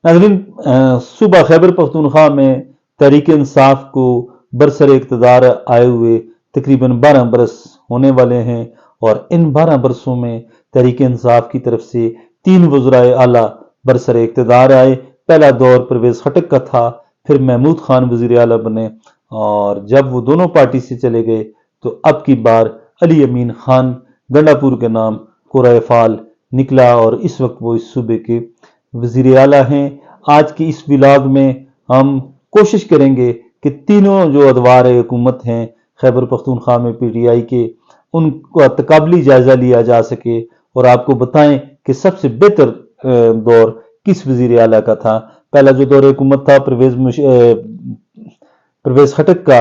नाज़रीन, صبح खैबर पख्तूनख्वा में तहरीक इंसाफ को बरसर इक़्तिदार आए हुए तकरीबन 12 बरस होने वाले हैं, और इन 12 बरसों में तहरीक इंसाफ की तरफ से 3 वज़राए आला बरसर इक़्तिदार आए। पहला दौर परवेज़ खटक का था, फिर महमूद खान वज़ीर आला बने, और जब वो दोनों पार्टी से चले गए तो अब की बार अली अमीन खान गंडापुर के नाम कोरा फाल निकला, और इस वक्त वो इस सूबे के वज़ीर आला हैं। आज की इस व्लॉग में हम कोशिश करेंगे कि तीनों जो अदवार हुकूमत हैं खैबर पख्तूनख्वा में PTI के, उनका तकाबली जायजा लिया जा सके और आपको बताएं कि सबसे बेहतर दौर किस वज़ीर आला का था। पहला जो दौर हुकूमत था परवेज़ खटक का,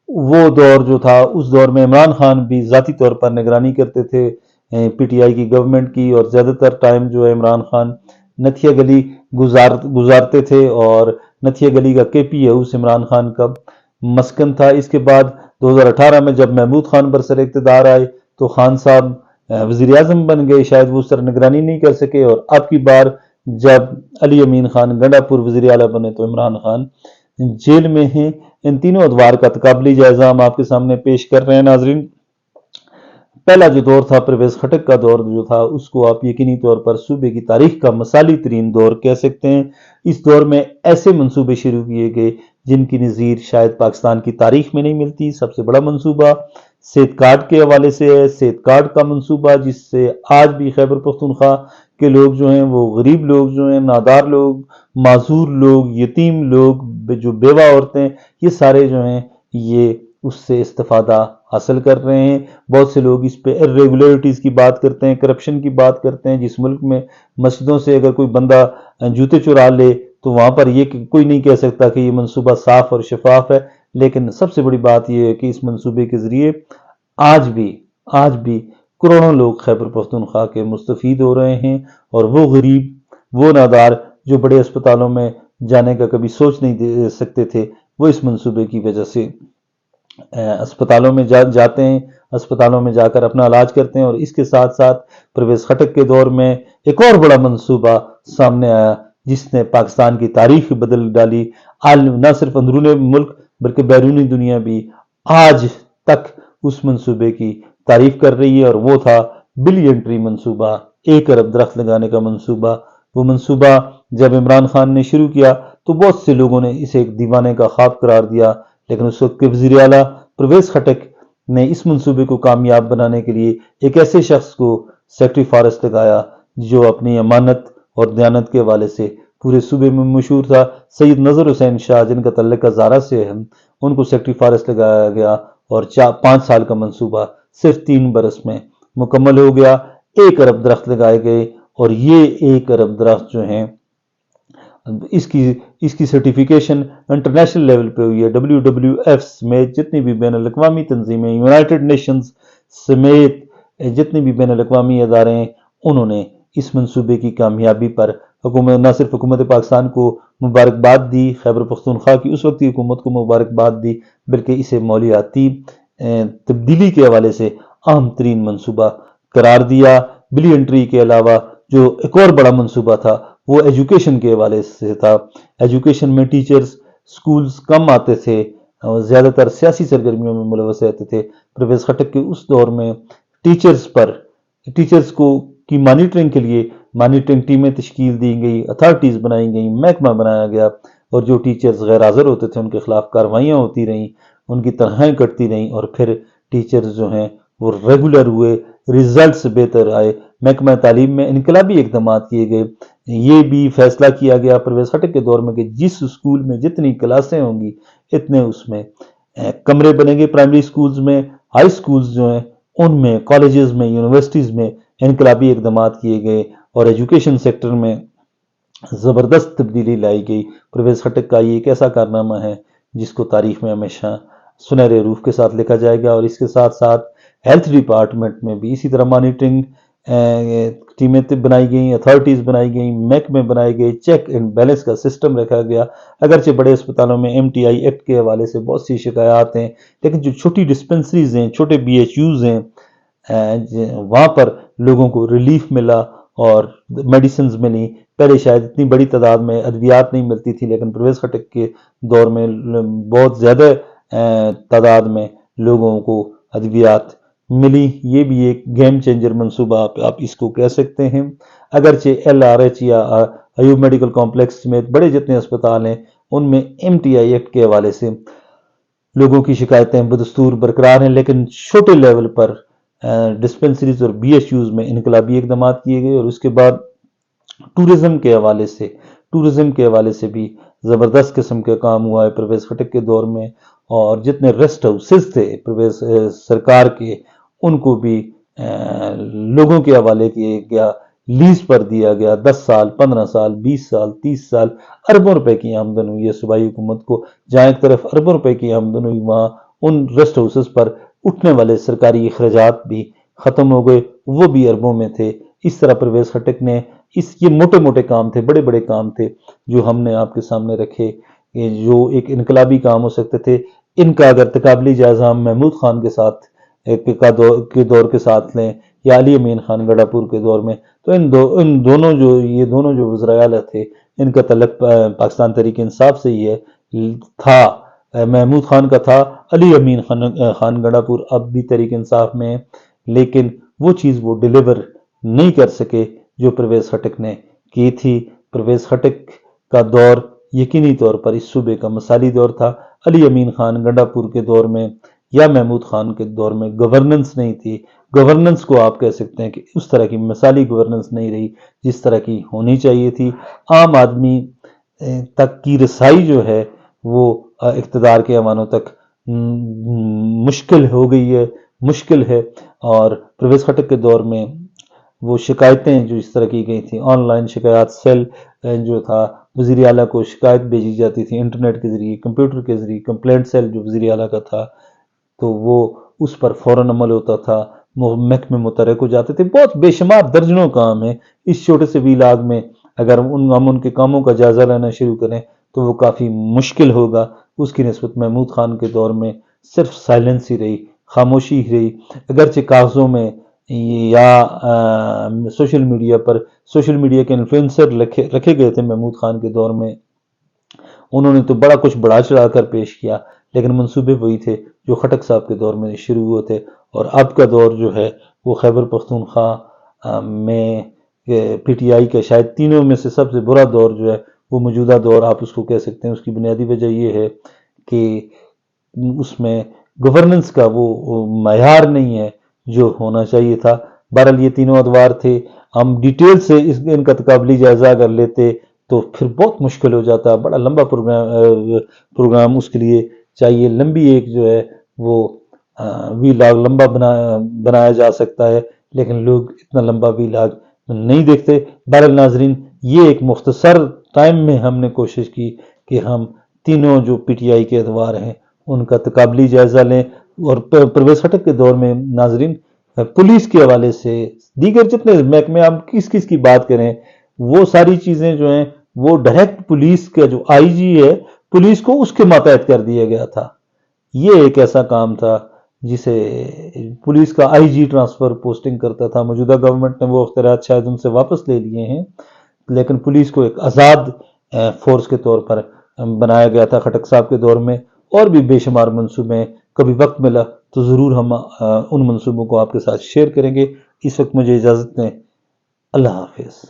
वो दौर जो था, उस दौर में इमरान खान भी ज़ाती तौर पर निगरानी करते थे PTI की गवर्नमेंट की, और ज़्यादातर टाइम जो है इमरान खान नथिया गली गुजारते थे, और नथिया गली का KP हाउस इमरान खान का मस्कन था। इसके बाद 2018 में जब महमूद खान बरसर इक़्तिदार आए तो खान साहब वज़ीर आज़म बन गए, शायद वो उस तरह निगरानी नहीं कर सके, और अब की बार जब अली अमीन खान गंडापुर वज़ीर आला बने तो इमरान खान जेल में हैं। इन तीनों अदवार का तकाबली जायजा हम आपके सामने पेश कर रहे हैं। नाजरीन, पहला जो दौर था परवेज़ खटक का दौर जो था, उसको आप यकीनी तौर पर सूबे की तारीख का मसाली तरीन दौर कह सकते हैं। इस दौर में ऐसे मंसूबे शुरू किए गए जिनकी नज़ीर शायद पाकिस्तान की तारीख में नहीं मिलती। सबसे बड़ा मंसूबा सेहत कार्ड के हवाले से है। सेहत कार्ड का मंसूबा जिससे आज भी खैबर पख्तूनख्वा के लोग जो हैं, वो गरीब लोग जो हैं, नादार लोग, माजूर लोग, यतीम लोग, जो बेवा औरतें, ये सारे जो हैं ये उससे इस्तेफादा हासिल कर रहे हैं। बहुत से लोग इस पे इर्रेगुलरिटीज़ की बात करते हैं, करप्शन की बात करते हैं। जिस मुल्क में मस्जिदों से अगर कोई बंदा जूते चुरा ले तो वहाँ पर ये कोई नहीं कह सकता कि ये मंसूबा साफ और शफाफ है। लेकिन सबसे बड़ी बात यह है कि इस मंसूबे के ज़रिए आज भी करोड़ों लोग खैबर पख्तूनख्वा के मुस्तफ़ीद हो रहे हैं, और वो गरीब, वो नादार जो बड़े अस्पतालों में जाने का कभी सोच नहीं दे सकते थे, वो इस मंसूबे की वजह से अस्पतालों में जाते हैं, अस्पतालों में जाकर अपना इलाज करते हैं। और इसके साथ साथ परवेज़ खटक के दौर में एक और बड़ा मंसूबा सामने आया जिसने पाकिस्तान की तारीख बदल डाली। न सिर्फ अंदरूनी मुल्क बल्कि बैरूनी दुनिया भी आज तक उस मंसूबे की तारीफ कर रही है, और वो था बिलियन ट्री मंसूबा, 1 अरब दरख्त लगाने का मंसूबा। वो मंसूबा जब इमरान खान ने शुरू किया तो बहुत से लोगों ने इसे एक दीवाने का ख्वाब करार दिया, लेकिन उस वक्त के वज़ीर आला परवेज़ खटक ने इस मंसूबे को कामयाब बनाने के लिए एक ऐसे शख्स को सेक्रेटरी फॉरेस्ट लगाया जो अपनी अमानत और दयानत के हवाले से पूरे सूबे में मशहूर था। सैयद नज़र हुसैन शाह, जिनका तल्लुक ज़ारा से है, उनको सेक्रेटरी फॉरेस्ट लगाया गया, और 5 साल का मंसूबा सिर्फ 3 बरस में मुकम्मल हो गया। 1 अरब दरख्त लगाए गए, और ये 1 अरब दरख्त जो हैं इसकी सर्टिफिकेशन इंटरनेशनल लेवल पे हुई है। WWF समेत जितनी भी बैन अल-अक़वामी तंजीमें, यूनाइटेड नेशंस समेत जितने भी बैन अल-अक़वामी अदारे हैं, उन्होंने इस मंसूबे की कामयाबी पर न सिर्फ हुकूमत पाकिस्तान को मुबारकबाद दी, खैबर पख्तूनख्वा की उस वक्त की हुकूमत को मुबारकबाद दी, बल्कि इसे मौलियाती तब्दीली के हवाले से अहम तरीन मंसूबा करार दिया। बिलियन ट्री के अलावा जो एक और बड़ा मंसूबा था वो एजुकेशन के हवाले से था। एजुकेशन में टीचर्स स्कूल्स कम आते थे, ज़्यादातर सियासी सरगर्मियों में मुलवस रहते थे। परवेज़ खटक के उस दौर में टीचर्स को की मॉनिटरिंग के लिए मॉनिटरिंग टीमें तश्कील दी गई, अथॉरिटीज़ बनाई गई, महकमा बनाया गया, और जो टीचर्स गैर हाज़िर होते थे उनके खिलाफ कार्रवाइयाँ होती रहीं, उनकी तनख्वाहें कटती रहीं, और फिर टीचर्स जो हैं वो रेगुलर हुए, रिजल्ट्स बेहतर आए। महकमा तालीम में इनकलाबी इक़दाम किए गए। ये भी फैसला किया गया परवेज़ खटक के दौर में कि जिस स्कूल में जितनी क्लासें होंगी इतने उसमें कमरे बनेंगे। प्राइमरी स्कूल्स में, हाई स्कूल्स जो हैं उनमें, कॉलेजेस में, यूनिवर्सिटीज़ में इनकलाबी इक़दाम किए गए, और एजुकेशन सेक्टर में ज़बरदस्त तब्दीली लाई गई। परवेज़ खटक का ये एक ऐसा कारनामा है जिसको तारीख में हमेशा सुनहरे रूप के साथ लिखा जाएगा। और इसके साथ साथ हेल्थ डिपार्टमेंट में भी इसी तरह मॉनिटरिंग टीमें बनाई गई, अथॉरिटीज़ बनाई गई, महकमे बनाए गए, चेक एंड बैलेंस का सिस्टम रखा गया। अगरचे बड़े अस्पतालों में MTI एक्ट के हवाले से बहुत सी शिकायत हैं, लेकिन जो छोटी डिस्पेंसरीज हैं, छोटे BHUs हैं, वहाँ पर लोगों को रिलीफ मिला, اور میڈیسنز ملی. پہلے شاید اتنی بڑی تعداد میں ادویات نہیں ملتی تھی، لیکن پرویز خٹک کے دور میں بہت زیادہ تعداد میں لوگوں کو ادویات ملی. یہ بھی ایک گیم چینجر منصوبہ آپ اس کو کہہ سکتے ہیں. اگرچہ LRH یا ایوب میڈیکل کمپلیکس سمیت بڑے جتنے اسپتال ہیں ان میں MTI ایکٹ کے حوالے سے لوگوں کی شکایتیں بدستور برقرار ہیں، لیکن چھوٹے لیول پر ڈسپنسریز اور BHUs میں انقلابی اقدامات کیے گئے. اور اس کے بعد ٹورزم کے حوالے سے بھی زبردست قسم کے کام ہوا ہے پرویز خٹک کے دور میں. اور جتنے ریسٹ ہاؤسز تھے پرویز سرکار کے ان کو بھی لوگوں کے حوالے کیا گیا، لیز پر دیا گیا. 10 سال 15 سال 20 سال 30 سال اربوں روپے کی آمدن ہوئی ہے صوبائی حکومت کو. جہاں ایک طرف اربوں روپے کی آمدن ہوئی، وہاں ان ریسٹ ہاؤسز پر اٹھنے والے سرکاری اخراجات بھی ختم ہو گئے، وہ بھی اربوں میں تھے. اس طرح پرویز خٹک نے یہ موٹے موٹے کام تھے، بڑے بڑے کام تھے جو ہم نے آپ کے سامنے رکھے، جو ایک انقلابی کام ہو سکتے تھے. ان کا اگر تقابلی جائزہ ہم محمود خان کے ساتھ کے دور کے ساتھ لیں یا علی امین خان گڑھا پور کے دور میں، تو ان دونوں جو وزرائے اعلیٰ تھے ان کا تعلق پاکستان تحریک انصاف سے ہی تھا. محمود خان کا تھا، علی امین خان گڑھا پور اب بھی تحریک انصاف میں ہے، لیکن وہ چیز وہ ڈیلیور نہیں کر سکے جو پرویز خٹک نے کی تھی. پرویز خٹک کا دور یقینی طور پر اس صوبے کا مثالی دور تھا. علی امین خان گنڈا پور کے دور میں یا محمود خان کے دور میں گورننس نہیں تھی. گورننس کو آپ کہہ سکتے ہیں کہ اس طرح کی مثالی گورننس نہیں رہی جس طرح کی ہونی چاہیے تھی. عام آدمی تک کی رسائی جو ہے وہ اقتدار کے ایوانوں تک مشکل ہے. اور پرویز خٹک کے دور میں وہ شکایتیں جو اس طرح کی گئی تھیں، آن لائن شکایات سیل جو تھا، وزیر اعلیٰ کو شکایت بھیجی جاتی تھی انٹرنیٹ کے ذریعے، کمپیوٹر کے ذریعے. کمپلینٹ سیل جو وزیر اعلیٰ کا تھا تو وہ اس پر فوراً عمل ہوتا تھا، محکمے متحرک ہو جاتے تھے. بہت بے شمار درجنوں کام ہیں اس چھوٹے سے ویلاگ میں. اگر ہم ان کے کاموں کا جائزہ لینا شروع کریں تو وہ کافی مشکل ہوگا. اس کی نسبت محمود خان کے دور میں صرف سائلنس ہی رہی، خاموشی ہی رہی. اگرچہ کاغذوں میں یا سوشل میڈیا کے انفلوئنسر رکھے گئے تھے محمود خان کے دور میں، انہوں نے تو بڑا کچھ بڑھا چڑھا کر پیش کیا، لیکن منصوبے وہی تھے جو خٹک صاحب کے دور میں شروع ہوئے تھے. اور اب کا دور جو ہے وہ خیبر پختونخوا میں PTI کا شاید تینوں میں سے سب سے برا دور جو ہے وہ موجودہ دور آپ اس کو کہہ سکتے ہیں. اس کی بنیادی وجہ یہ ہے کہ اس میں گورننس کا وہ معیار نہیں ہے جو ہونا چاہیے تھا. بہرحال یہ تینوں ادوار تھے. ہم ڈیٹیل سے ان کا تقابلی جائزہ اگر لیتے تو پھر بہت مشکل ہو جاتا. بڑا لمبا پروگرام اس کے لیے چاہیے. لمبی ایک جو ہے وہ ویلاگ لمبا بنایا جا سکتا ہے، لیکن لوگ اتنا لمبا ویلاگ نہیں دیکھتے. بہرحال ناظرین، یہ ایک مختصر ٹائم میں ہم نے کوشش کی کہ ہم تینوں جو PTI کے ادوار ہیں ان کا تقابلی جائزہ لیں. اور پرویز خٹک کے دور میں ناظرین پولیس کے حوالے سے دیگر جتنے محکمے ہم کس کی بات کریں، وہ ساری چیزیں جو ہیں وہ ڈائریکٹ پولیس کا جو IG ہے پولیس کو اس کے ماتحت کر دیا گیا تھا. یہ ایک ایسا کام تھا جسے پولیس کا IG ٹرانسفر پوسٹنگ کرتا تھا. موجودہ گورنمنٹ نے وہ اختیارات شاید ان سے واپس لے لیے ہیں، لیکن پولیس کو ایک آزاد فورس کے طور پر بنایا گیا تھا خٹک صاحب کے دور میں. اور بھی بے شمار منصوبے، کبھی وقت ملا تو ضرور ہم ان منصوبوں کو آپ کے ساتھ شیئر کریں گے. اس وقت مجھے اجازت دیں. اللہ حافظ.